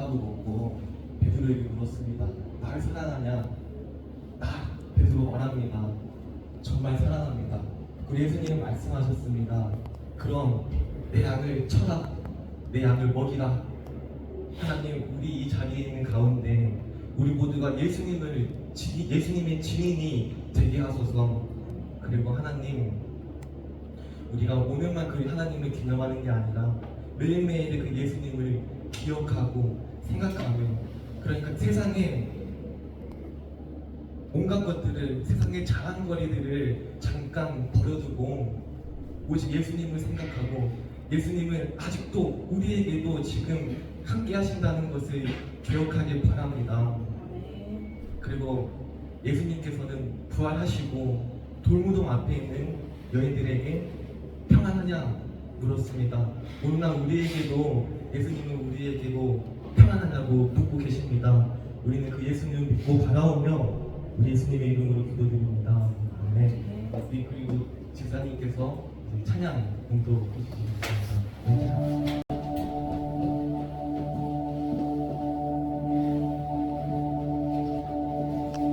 하나도 먹고 베드로에게 물었습니다. 나를 사랑하냐? 나 베드로 말합니다. 정말 사랑합니다. 우리 예수님은 말씀하셨습니다. 그럼 내 양을 쳐라, 내 양을 먹이라. 하나님, 우리 이 자리에 있는 가운데 우리 모두가 예수님의 증인이 되게 하소서. 그리고 하나님, 우리가 오늘만 그 하나님을 기념하는 게 아니라 매일매일 그 예수님을 기억하고 생각하며, 그러니까 세상에 온갖 것들을, 세상의 자랑거리들을 잠깐 버려두고 오직 예수님을 생각하고, 예수님은 아직도 우리에게도 지금 함께 하신다는 것을 기억하길 바랍니다. 그리고 예수님께서는 부활하시고 돌무덤 앞에 있는 여인들에게 평안하냐 물었습니다. 오늘날 우리에게도, 예수님은 우리에게도 평안하냐고 묻고 계십니다. 우리는 그 예수님을 믿고 바라오며 우리 예수님의 이름으로 기도드립니다. 네. 우리 그리고 집사님께서 찬양 공도해 주시겠습니다.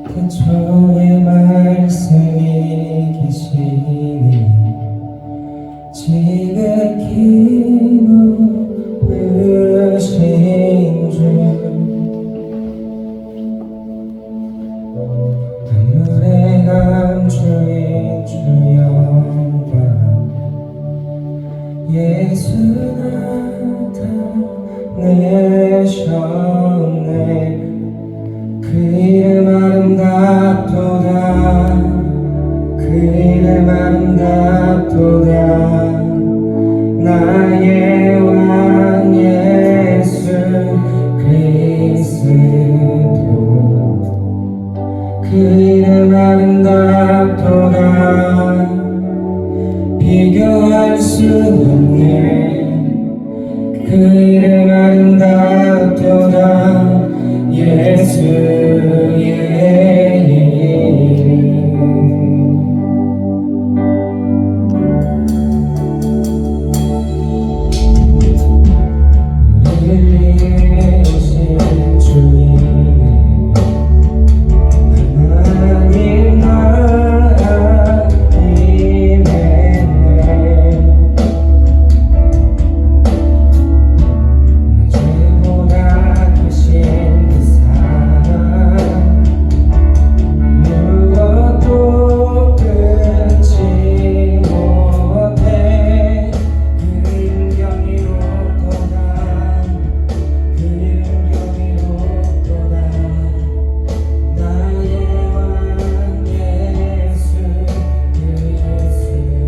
태초에 말씀이 계시니 지극히 높으신 주, 만물의 감주인 주 영광 예수 나타내셨네. 그 이름 아름답도다, 그 이름 아름답도다. 나의 왕 예수 그리스도, 그 이름 아름답도다. 비교할 수 없네. 그 이름 아름답도다. 예수의 이름. 우리를 위해 오신 주님, 하나님 나님의 내 죄보다 크신 그 사랑, 무엇도 끊지 못해. 그 이름 경이롭도다, 그 이름 경이롭도다. 나의 왕 예수 그리스도,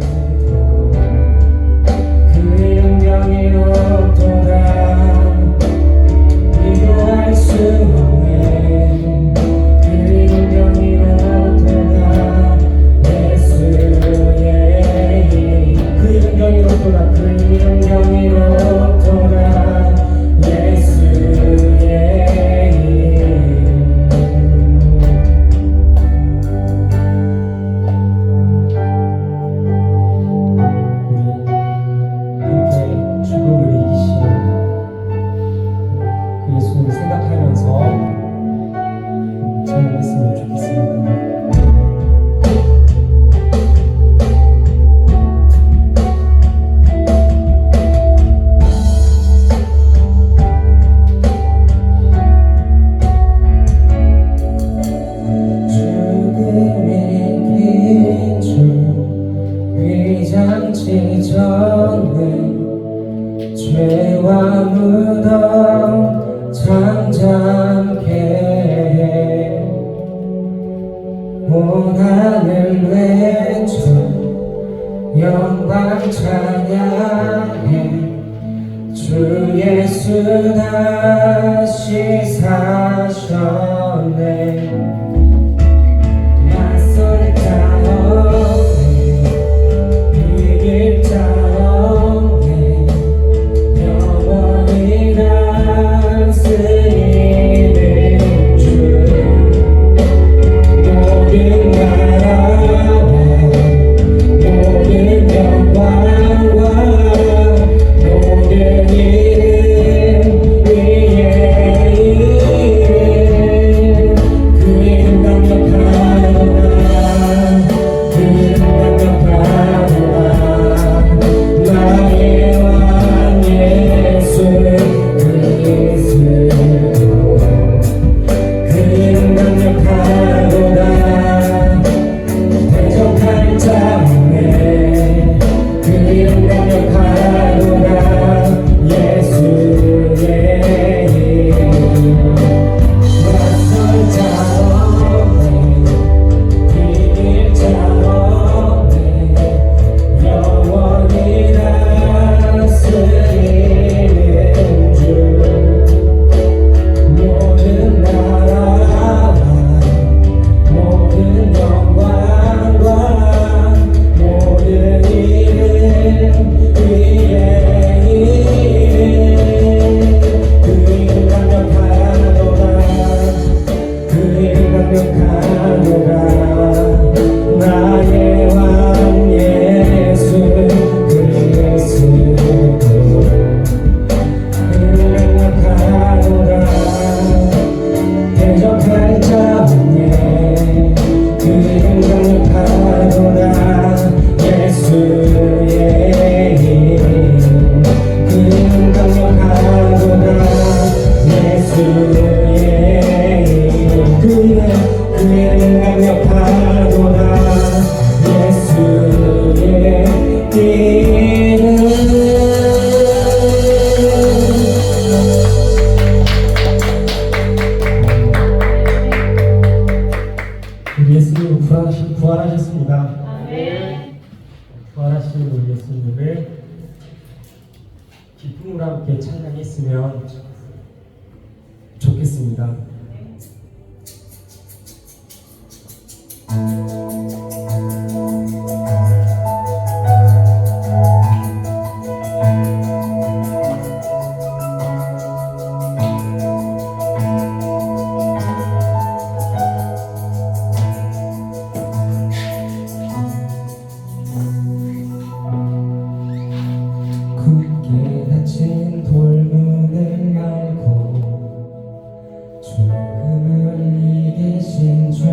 그 이름 경이롭도다. 비교할 수 없네. 그 이름 경이롭도다. 예수의 이름. 그 이름 경이롭도다. 그 이름 경이롭도다. 예수의 이름. 함께 죽음을 이기신 그 예수님을 생각하면서 찬양했으면 좋겠습니다. 죽음이 긴주 위장치 전에 죄와 무덤 잠잠케 해. 온 하늘 외쳐 영광 찬양해. 주 예수 다시 사셨네. 맞설 자 없네, 이길 자 없네. 영원히 다스리는 주, 모든 나라와 모든 영광과 모든 이름 위에 이름 그 이름 강력하도다 예수의 이름. 우리 예수님 부활하셨습니다. 부활하신 우리 예수님을 기쁨으로 함께 찬양했으면 좋겠습니다. 굳게 닫힌 돌문을 열고 죽음을 이기신 주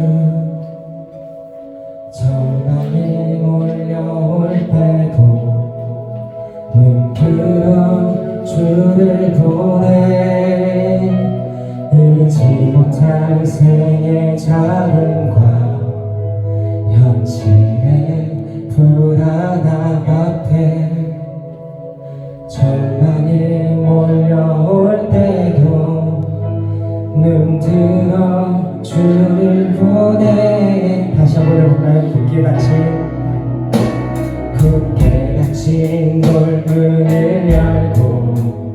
절망이 몰려올 때도 눈뜨어 주를 보내 의지 못할 생의 자금과 현실의 불안함 앞에 절망이 몰려올 때도 눈뜨어 주를 보내. 다시 한번 해볼까요? 굳게 닫힌 돌문을 열고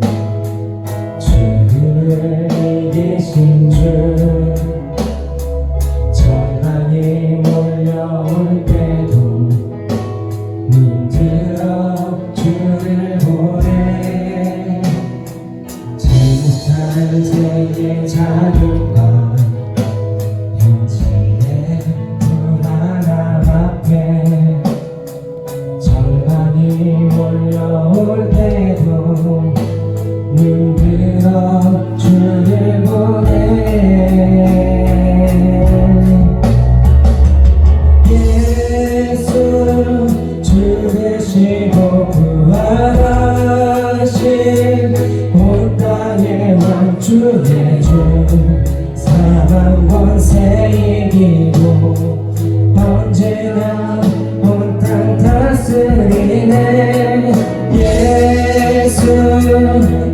죽음을 이기신 주 절망이 몰려올 때도 눈뜨어 주를 보내 잘못한 세계 자금과 현실의 불안함 앞에 절망이 몰려올 때도 눈뜨어 주를 보내 예수 주 되시고 부활하신 온 땅의 왕주의 주 사망 권세 이기고 언제나 온 땅 다스리네 예수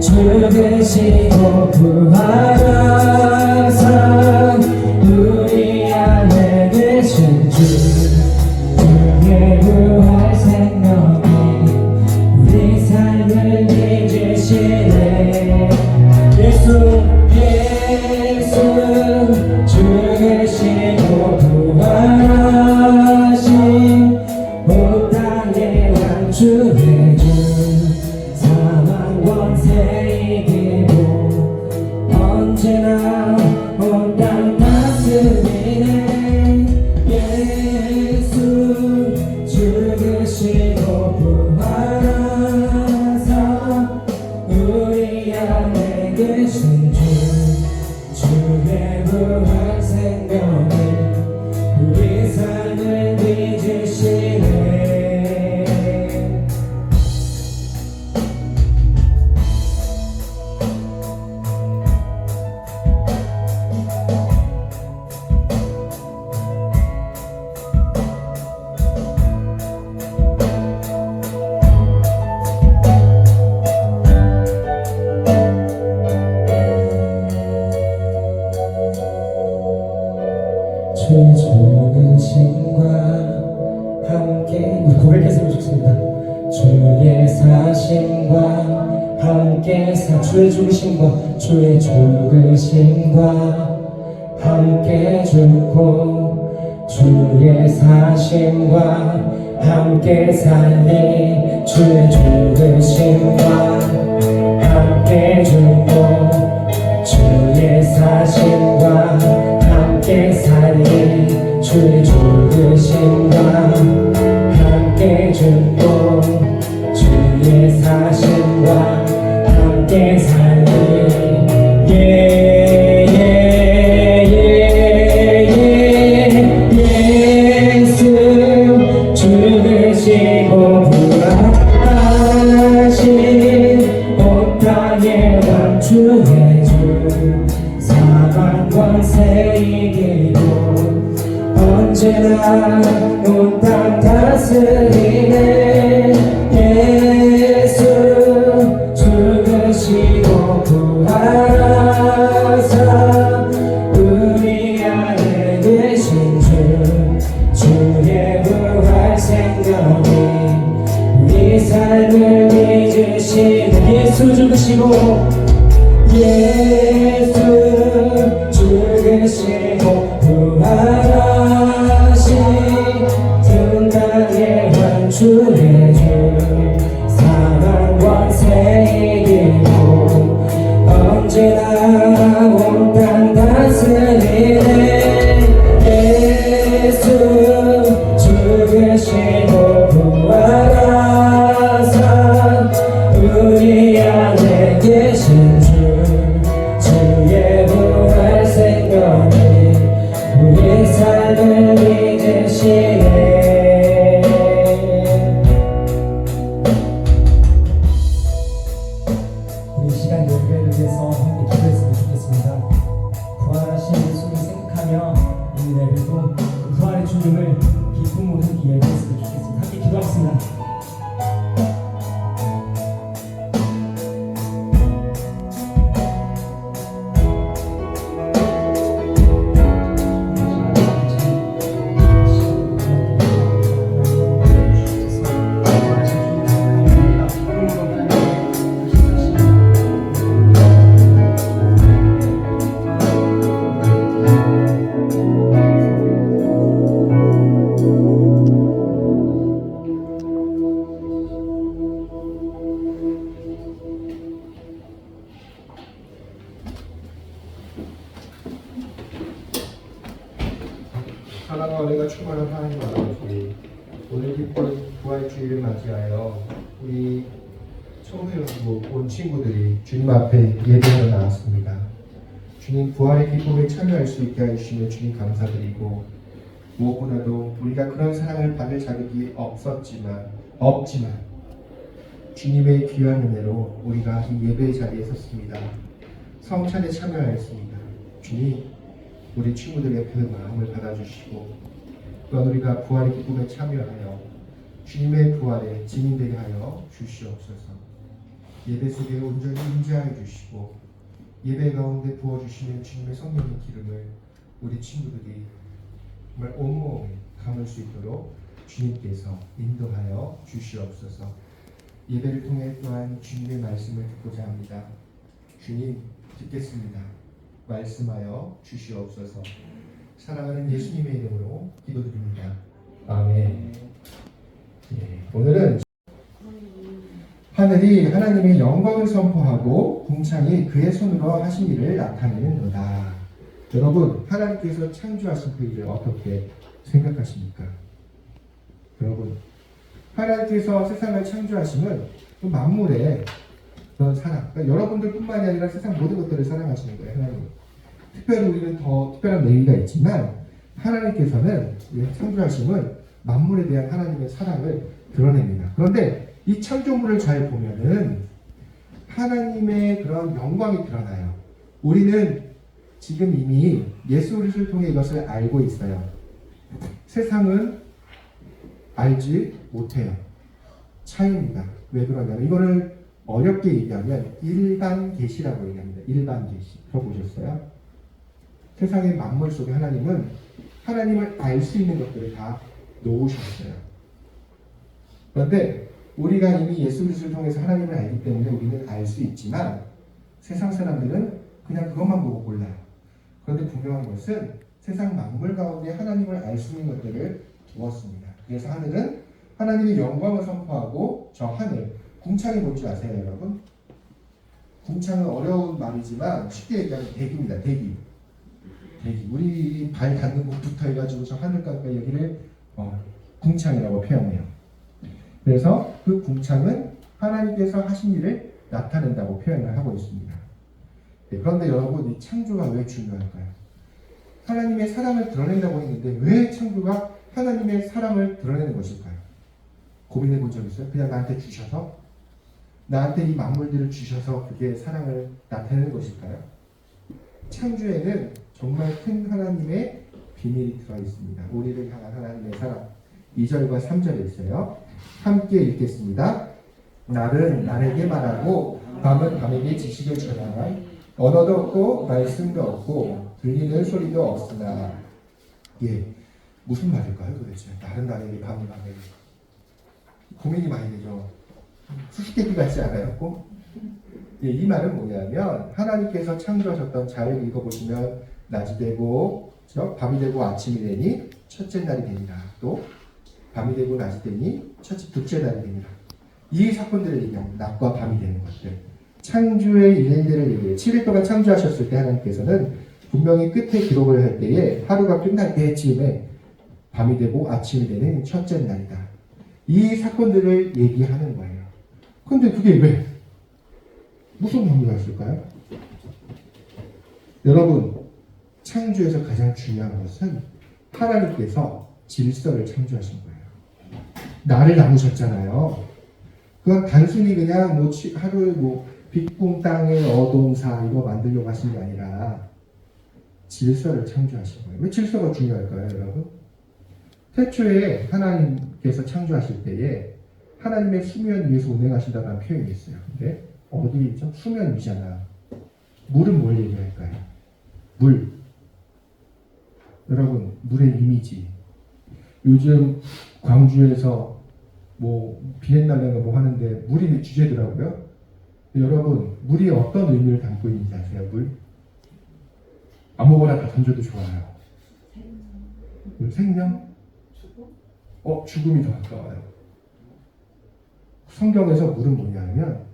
주 되시고 부활하사 우리 안에 계신 주 주의 부활 생명이 우리 삶을 이주시네 예수 주 계시고 부활하신 온 땅의 왕주의 주 사망 권세 이기고 언제나 온 땅 다스리네 예수 주 계시고 부활하사 우리 안에 계신 주 주의 부활 생명이 우리 삶을 빚으시네 주의 죽으심과 함께 우리 고백했으면 좋겠습니다. 주의 사심과 함께 주의 죽으심과 함께 죽고 주의 사심과 함께 살리 주의 죽으심과 함께 죽고 주의 사심과 함께 살리 주의 죽으심과 함께 죽고 주의 사심과 함께 살리 예수 죽으시고 부활하신 온 땅의 왕주 사방 권세 이기고 언제나 온 땅 다스리네 예수 죽으시고 부활하사 우리 안에 계신 주의 부활 생명이 우리 삶을 잊으시는 예수 죽으시고 예수 죽으시고 부활하신 등단의 원주의 주 사망 권세 이기고 언제나 온 땅 다스리네 예수 죽으시고 부활하사 우리 안에 계신 주의 부활 생명이 우리 삶을 믿으시네. 우리 시간 예배를 위해서 함께 기도했으면 좋겠습니다. 부활하신 예수를 생각하며 이 예배도 부활의 주님을 기쁨으로 예배했으면 좋겠습니다. 함께 기도하겠습니다. 사랑과 은혜가 충만한 하나님 아버지, 오늘 기쁜 부활주일을 맞이하여 우리 청소년부 온 친구들이 주님 앞에 예배하러 나왔습니다. 주님 부활의 기쁨에 참여할 수 있게 해주시며 주님 감사드리고, 무엇보다도 우리가 그런 사랑을 받을 자격이 없지만 주님의 귀한 은혜로 우리가 이 예배의 자리에 섰습니다. 성찬에 참여하였습니다. 주님, 우리 친구들의 그 마음을 받아주시고 또한 우리가 부활의 기쁨에 참여하여 주님의 부활에 증인되게 하여 주시옵소서. 예배 속에 온전히 임재하여 주시고 예배 가운데 부어주시는 주님의 성령의 기름을 우리 친구들이 정말 온몸에 감을 수 있도록 주님께서 인도하여 주시옵소서. 예배를 통해 또한 주님의 말씀을 듣고자 합니다. 주님, 듣겠습니다. 말씀하여 주시옵소서. 사랑하는 예수님의 이름으로 기도드립니다. 아멘. 오늘은 하늘이 하나님의 영광을 선포하고 궁창이 그의 손으로 하신 일을 나타내는도다. 여러분, 하나님께서 창조하신 그 일을 어떻게 생각하십니까? 여러분, 하나님께서 세상을 창조하시면 그 만물의 그런 사랑, 그러니까 여러분들뿐만이 아니라 세상 모든 것들을 사랑하시는 거예요. 하나님. 특별히 우리는 더 특별한 의미가 있지만 하나님께서는 창조하심은 만물에 대한 하나님의 사랑을 드러냅니다. 그런데 이 창조물을 잘 보면은 하나님의 그런 영광이 드러나요. 우리는 지금 이미 예수 그리스도를 통해 이것을 알고 있어요. 세상은 알지 못해요. 차이입니다. 왜 그러냐면 이거를 어렵게 얘기하면 일반 계시라고 얘기합니다. 일반 계시. 들어보셨어요? 세상의 만물 속에 하나님은 하나님을 알 수 있는 것들을 다 놓으셨어요. 그런데 우리가 이미 예수 그리스도를 통해서 하나님을 알기 때문에 우리는 알 수 있지만 세상 사람들은 그냥 그것만 보고 몰라요. 그런데 분명한 것은 세상 만물 가운데 하나님을 알 수 있는 것들을 두었습니다. 그래서 하늘은 하나님의 영광을 선포하고 저 하늘, 궁창이 뭔지 아세요, 여러분? 궁창은 어려운 말이지만 쉽게 얘기하면 대기입니다. 대기. 우리 발 닿는 곳부터 해가지고 저 하늘까지 여기를 궁창이라고 표현해요. 그래서 그 궁창은 하나님께서 하신 일을 나타낸다고 표현을 하고 있습니다. 그런데 여러분, 이 창조가 왜 중요할까요? 하나님의 사랑을 드러낸다고 했는데 왜 창조가 하나님의 사랑을 드러내는 것일까요? 고민해 본 적 있어요? 그냥 나한테 주셔서? 나한테 이 만물들을 주셔서 그게 사랑을 나타내는 것일까요? 창조에는 정말 큰 하나님의 비밀이 들어 있습니다. 우리를 향한 하나님의 사랑. 2절과 3절에 있어요. 함께 읽겠습니다. 날은 날에게 말하고 밤은 밤에게 지식을 전하나 언어도 없고 말씀도 없고 들리는 소리도 없으나. 예, 무슨 말일까요 도대체? 날은 날에게 밤은 밤에게. 고민이 많이 되죠. 수수께끼 같지 않아요? 꼭? 예, 이 말은 뭐냐면 하나님께서 창조하셨던, 잘 읽어보시면 낮이 되고 밤이 되고 아침이 되니 첫째 날이 되니라. 또 밤이 되고 낮이 되니 둘째 날이 되니라. 이 사건들을 얘기합니다. 낮과 밤이 되는 것들. 창조의 일들을 얘기해요. 7일 동안 창조하셨을 때 하나님께서는 분명히 끝에 기록을 할 때에 하루가 끝날 때쯤에 밤이 되고 아침이 되는 첫째 날이다. 이 사건들을 얘기하는 거예요. 근데 그게 왜? 무슨 관계가 있을까요? 여러분, 창조에서 가장 중요한 것은 하나님께서 질서를 창조하신 거예요. 나를 나누셨잖아요. 그건 단순히 그냥 하루 빅붕 땅의 어동사 이거 만들려고 하신 게 아니라 질서를 창조하신 거예요. 왜 질서가 중요할까요, 여러분? 태초에 하나님께서 창조하실 때에 하나님의 수면 위에서 운행하신다는 표현이 있어요. 근데 어디 있죠? 수면 위잖아. 물은 뭘 얘기할까요? 물. 여러분, 물의 이미지. 요즘 광주에서 비엔날레가 하는데 물이 주제더라고요. 여러분, 물이 어떤 의미를 담고 있는지 아세요? 물? 아무거나 다 던져도 좋아요. 생명? 죽음이 더 가까워요. 성경에서 물은 뭐냐면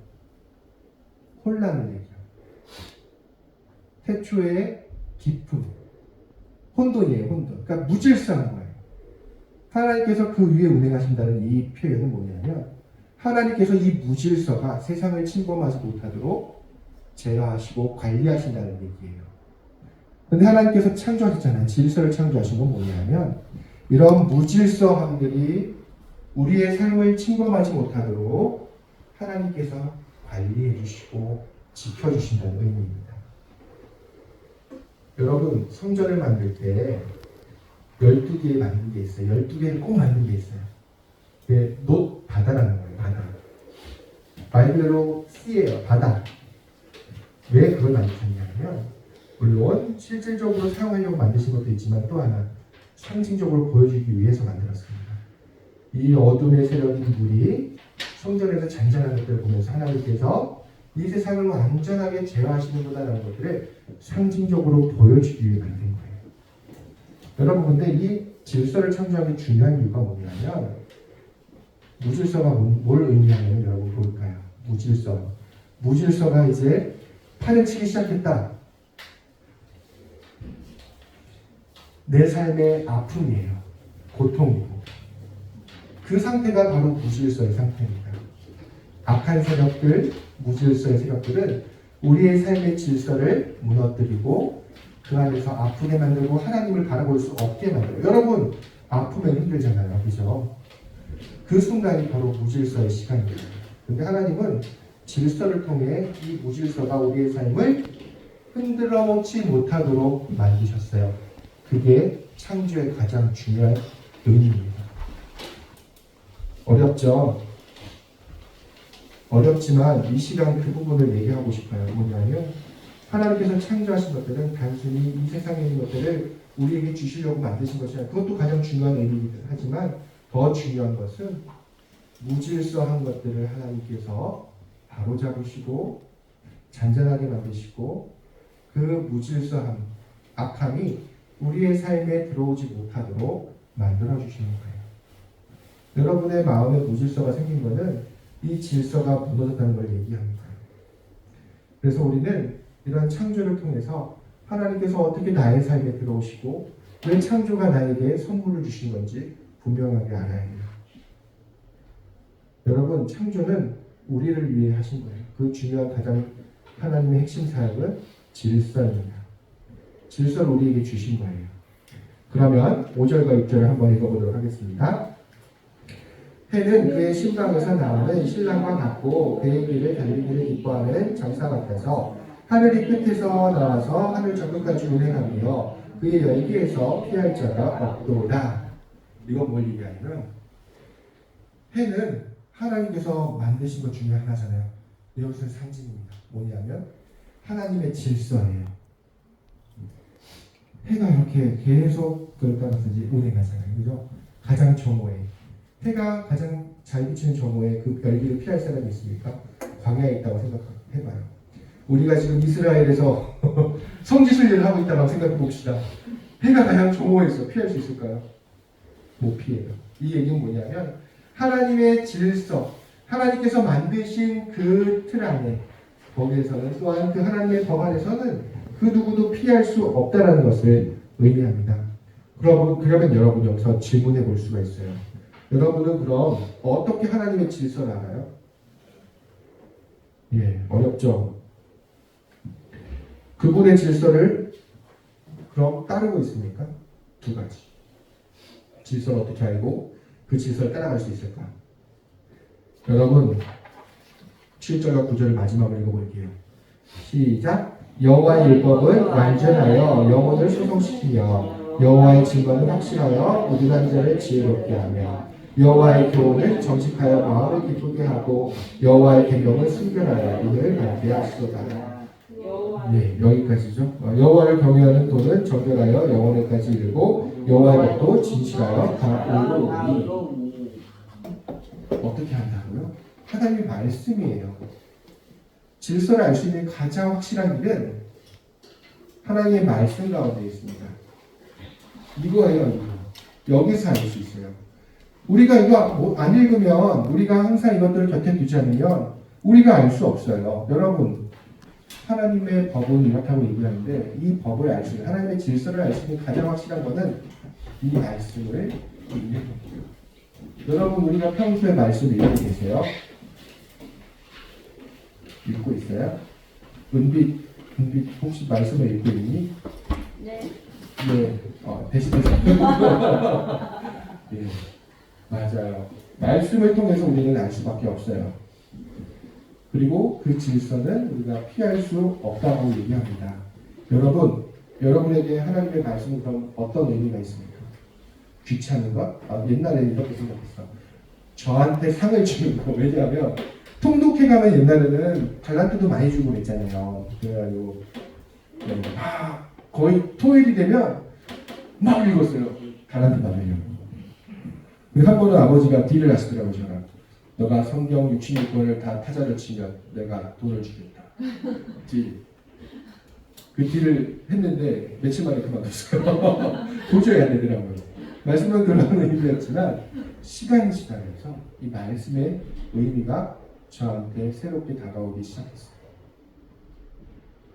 혼란을 얘기해요. 태초의 깊음, 혼돈이에요, 혼돈. 그러니까 무질서한 거예요. 하나님께서 그 위에 운행하신다는 이 표현은 뭐냐면 하나님께서 이 무질서가 세상을 침범하지 못하도록 제어하시고 관리하신다는 얘기예요. 근데 하나님께서 창조하셨잖아요. 질서를 창조하신 건 뭐냐면 이런 무질서함들이 우리의 삶을 침범하지 못하도록 하나님께서 관리해 주시고 지켜주신다는 의미입니다. 여러분, 성전을 만들 때 12개 만든 게 있어요. 12개를 꼭 만든 게 있어요. 놋 바다라는 거예요. 바다. 말 그대로 씨예요. 바다. 왜 그걸 만드셨냐면 물론 실질적으로 사용하려고 만드신 것도 있지만 또 하나 상징적으로 보여주기 위해서 만들었습니다. 이 어둠의 세력인 물이 성전에서 잔잔한 것들을 보면서 하나님께서 이 세상을 완전하게 제어하시는구나라는 것들을 상징적으로 보여주기 위해 만든 거예요. 여러분, 근데 이 질서를 창조하기 중요한 이유가 뭐냐면 무질서가 뭘 의미하냐면 여러분 볼까요? 무질서가 이제 판을 치기 시작했다. 내 삶의 아픔이에요. 고통이고. 그 상태가 바로 무질서의 상태입니다. 악한 세력들, 무질서의 세력들은 우리의 삶의 질서를 무너뜨리고 그 안에서 아프게 만들고 하나님을 바라볼 수 없게 만들어요. 여러분, 아프면 힘들잖아요. 그죠? 그 순간이 바로 무질서의 시간이에요. 근데 하나님은 질서를 통해 이 무질서가 우리의 삶을 흔들어 놓지 못하도록 만드셨어요. 그게 창조의 가장 중요한 의미입니다. 어렵죠? 어렵지만 이 시간 그 부분을 얘기하고 싶어요. 뭐냐면 하나님께서 창조하신 것들은 단순히 이 세상에 있는 것들을 우리에게 주시려고 만드신 것이 아니라 그것도 가장 중요한 의미이긴 하지만 더 중요한 것은 무질서한 것들을 하나님께서 바로잡으시고 잔잔하게 만드시고 그 무질서함, 악함이 우리의 삶에 들어오지 못하도록 만들어주시는 거예요. 여러분의 마음에 무질서가 생긴 것은 이 질서가 무너졌다는 걸 얘기합니다. 그래서 우리는 이런 창조를 통해서 하나님께서 어떻게 나의 삶에 들어오시고 왜 창조가 나에게 선물을 주신 건지 분명하게 알아야 해요. 여러분, 창조는 우리를 위해 하신 거예요. 그 중요한 가장 하나님의 핵심 사역은 질서입니다. 질서를 우리에게 주신 거예요. 그러면 5절과 6절을 한번 읽어보도록 하겠습니다. 해는 그의 신방에서 나오는 신랑과 같고 그의 길을 달리기를 기뻐하는 장사 같아서 하늘이 끝에서 나와서 하늘 저 끝까지 운행하며 그의 열기에서 피할 자가 없도다. 이건 뭘 얘기하냐면 해는 하나님께서 만드신 것 중에 하나잖아요. 이것은 상징입니다. 뭐냐면 하나님의 질서예요. 해가 이렇게 계속 그걸 따라서 이제 운행하잖아요. 그죠? 가장 정오에 해가 가장 잘 비치는 정오에 그 열기를 피할 사람이 있습니까? 광야에 있다고 생각해봐요. 우리가 지금 이스라엘에서 성지순례를 하고 있다고 생각해 봅시다. 해가 가장 정오에서 피할 수 있을까요? 못 피해요. 이 얘기는 뭐냐면 하나님의 질서, 하나님께서 만드신 그 틀 안에 거기에서는 또한 그 하나님의 법 안에서는 그 누구도 피할 수 없다는 것을 의미합니다. 그러면 여러분 여기서 질문해 볼 수가 있어요. 여러분은 그럼 어떻게 하나님의 질서를 알아요? 예, 어렵죠. 그분의 질서를 그럼 따르고 있습니까? 두 가지. 질서를 어떻게 알고 그 질서를 따라갈 수 있을까? 여러분 7절과 9절을 마지막으로 읽어볼게요. 시작. 여호와의 율법은 완전하여 영혼을 소성시키며 여호와의 증거는 확실하여 우둔한 자를 지혜롭게 하며 여호와의 교훈을 정직하여 마음을 기쁘게 하고 여호와의 계명을 순결하여 눈을 밝게 하시도다. 네, 여기까지죠. 여호와를 경외하는 도는 정결하여 영혼에까지 이르고 여호와의 법도 진실하여 다 의로우니. 어떻게 한다고요? 하나님의 말씀이에요. 질서를 알 수 있는 가장 확실한 길은 하나님의 말씀 가운데 있습니다. 이거예요, 이거. 여기서 알 수 있어요. 우리가 이거 안 읽으면, 우리가 항상 이것들을 곁에 두지 않으면 우리가 알 수 없어요. 여러분, 하나님의 법은 이렇다고 얘기하는데 이 법을 알 수 있는, 하나님의 질서를 알 수 있는 가장 확실한 것은 이 말씀을 읽는 거예요. 여러분, 우리가 평소에 말씀을 읽고 계세요? 읽고 있어요? 은빛 혹시 말씀을 읽고 있니? 네. 네, 대신 예, 맞아요. 말씀을 통해서 우리는 알 수밖에 없어요. 그리고 그 질서는 우리가 피할 수 없다고 얘기합니다. 여러분에게 하나님의 말씀은 그럼 어떤 의미가 있습니까? 귀찮은 것? 옛날에는 이렇게 생각했어. 저한테 상을 주는 거. 왜냐하면 통독회 가면 옛날에는 달란트도 많이 주고 그랬잖아요. 그래가지고 거의 토요일이 되면 막 읽었어요. 달란트 받으려고. 한 번은 아버지가 딜을 하시더라고요. 저랑. 너가 성경 66권을 다 타자를 치면 내가 돈을 주겠다. 딜. 그 딜을 했는데 며칠 만에 그만뒀어요. 도저히 안 되더라고요. 말씀은 그런 의미였지만 시간이 지나면서 이 말씀의 의미가 저한테 새롭게 다가오기 시작했어요.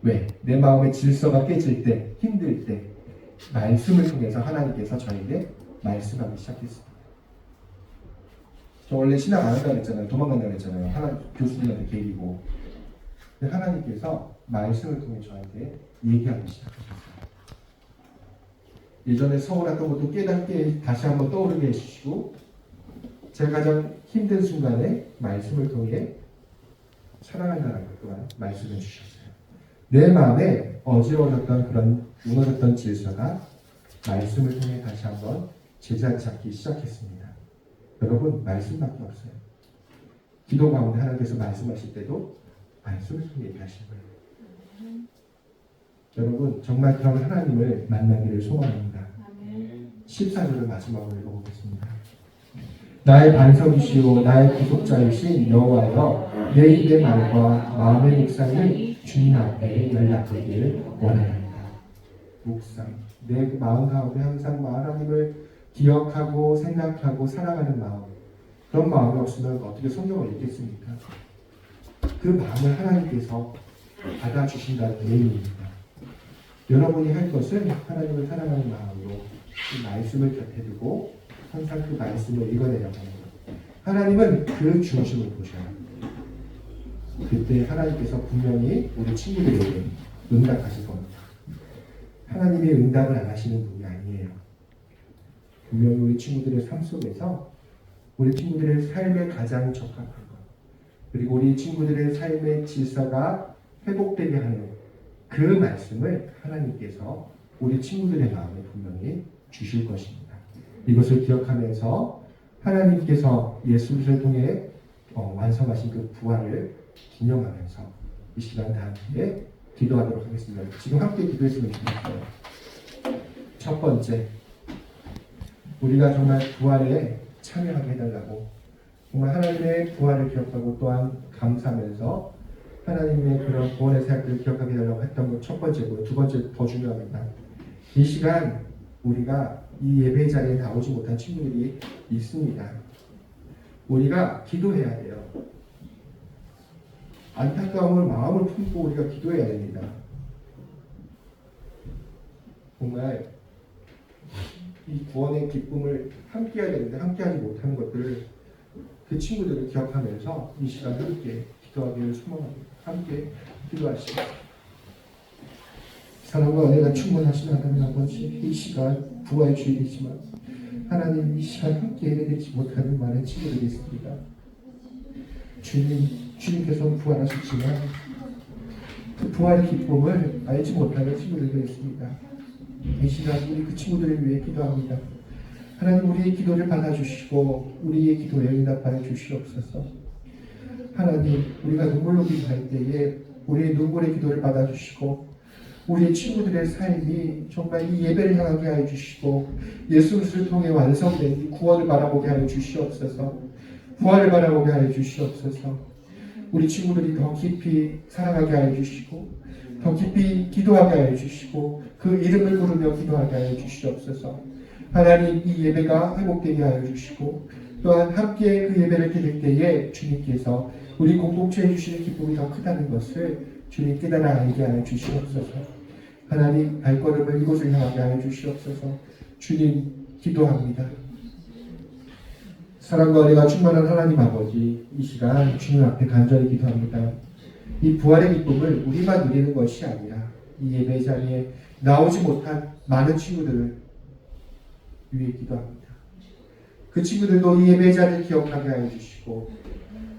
왜? 내 마음의 질서가 깨질 때, 힘들 때 말씀을 통해서 하나님께서 저에게 말씀하기 시작했습니다. 저 원래 신앙 안 한다고 했잖아요. 도망간다고 했잖아요. 하나님 교수님한테 계기고. 근데 하나님께서 말씀을 통해 저한테 얘기하기 시작하셨어요. 예전에 서운했던 것도 깨닫게 다시 한번 떠오르게 해주시고 제가 가장 힘든 순간에 말씀을 통해 사랑한다는 것 또한 말씀해 주셨어요. 내 마음에 어지러워졌던 그런 무너졌던 질서가 말씀을 통해 다시 한번 제자리 잡기 시작했습니다. 여러분, 말씀밖에 없어요. 기도 가운데 하나님께서 말씀하실 때도 말씀을 통해 얘기하시는 거예요. 여러분, 정말 그런 하나님을 만나기를 소원합니다. 14절을 마지막으로 읽어보겠습니다. 나의 반석이시오 나의 구속자이신 여호와여 내 입의 말과 마음의 묵상이 주님 앞에 연락되기를 원합니다. 묵상, 내 마음 가운데 항상 하나님을 기억하고 생각하고 사랑하는 마음, 그런 마음이 없으면 어떻게 성경을 읽겠습니까? 그 마음을 하나님께서 받아주신다는 의미입니다. 여러분이 할 것은 하나님을 사랑하는 마음으로 그 말씀을 곁에 두고 항상 그 말씀을 읽어내려고 하는 것. 하나님은 그 중심을 보셔요. 그때 하나님께서 분명히 우리 친구들에게 응답하실 겁니다. 하나님이 응답을 안 하시는 분이 아니에요. 분명히 우리 친구들의 삶 속에서 우리 친구들의 삶에 가장 적합한 것, 그리고 우리 친구들의 삶의 질서가 회복되게 하는 그 말씀을 하나님께서 우리 친구들의 마음에 분명히 주실 것입니다. 이것을 기억하면서 하나님께서 예수를 통해 완성하신 그 부활을 기념하면서 이 시간 다 함께 기도하도록 하겠습니다. 지금 함께 기도했으면 좋겠어요. 첫 번째, 우리가 정말 부활에 참여하게 해달라고, 정말 하나님의 부활을 기억하고 또한 감사하면서 하나님의 그런 구원의 사역들을 기억하게 해달라고 했던 것 첫 번째고요. 두 번째 더 중요합니다. 이 시간 우리가 이 예배 자리에 나오지 못한 친구들이 있습니다. 우리가 기도해야 돼요. 안타까움을 마음을 품고 우리가 기도해야 됩니다. 정말 이 구원의 기쁨을 함께해야 되는데 함께하지 못하는 것들을, 그 친구들을 기억하면서 이 시간 함께 기도하기를 소망합니다. 함께 기도하시고, 사랑과 은혜가 충만하신 하나님 아버지, 이 시간 부활의 주일이지만 하나님 이 시간 함께 예배되지 못하는 많은 친구들이 있습니다. 주님께서는 부활하셨지만 그 부활의 기쁨을 알지 못하는 친구들도 있습니다. 이 시간 우리 그 친구들을 위해 기도합니다. 하나님 우리의 기도를 받아주시고 우리의 기도에 응답하여 주시옵소서. 하나님 우리가 눈물로 기도할 때에 우리의 눈물의 기도를 받아주시고 우리의 친구들의 삶이 정말 이 예배를 향하게 하여 주시고 예수 그리스도를 통해 완성된 이 구원을 바라보게 하여 주시옵소서. 부활을 바라보게 하여 주시옵소서. 우리 친구들이 더 깊이 사랑하게 하여 주시고 더 깊이 기도하게 하여 주시고 그 이름을 부르며 기도하게 하여 주시옵소서. 하나님 이 예배가 회복되게 하여 주시고 또한 함께 그 예배를 드릴 때에 주님께서 우리 공동체에 주시는 기쁨이 더 크다는 것을 주님 깨달아 알게 하여 주시옵소서. 하나님 발걸음을 이곳을 향하게 하여 주시옵소서. 주님 기도합니다. 사랑과 은혜가 충만한 하나님 아버지, 이 시간 주님 앞에 간절히 기도합니다. 이 부활의 기쁨을 우리만 누리는 것이 아니라 이 예배 자리에 나오지 못한 많은 친구들을 위해 기도합니다. 그 친구들도 이 예배 자리를 기억하게 하여 주시고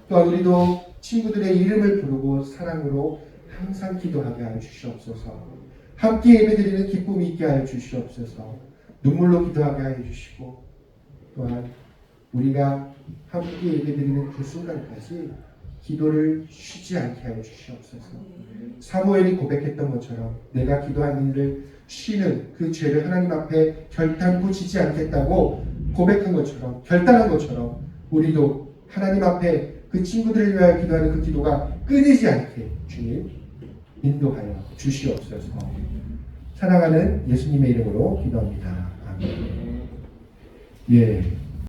또한 우리도 친구들의 이름을 부르고 사랑으로 항상 기도하게 하여 주시옵소서. 함께 예배드리는 기쁨이 있게 하여 주시옵소서. 눈물로 기도하게 하여 주시고 또한 우리가 함께 예배드리는 그 순간까지 기도를 쉬지 않게 하여 주시옵소서. 사무엘이 고백했던 것처럼 내가 기도하는 일을 쉬는 그 죄를 하나님 앞에 결단코 지지 않겠다고 고백한 것처럼, 결단한 것처럼 우리도 하나님 앞에 그 친구들을 위하여 기도하는 그 기도가 끊이지 않게 주님 인도하여 주시옵소서. 사랑하는 예수님의 이름으로 기도합니다. 아멘. 예.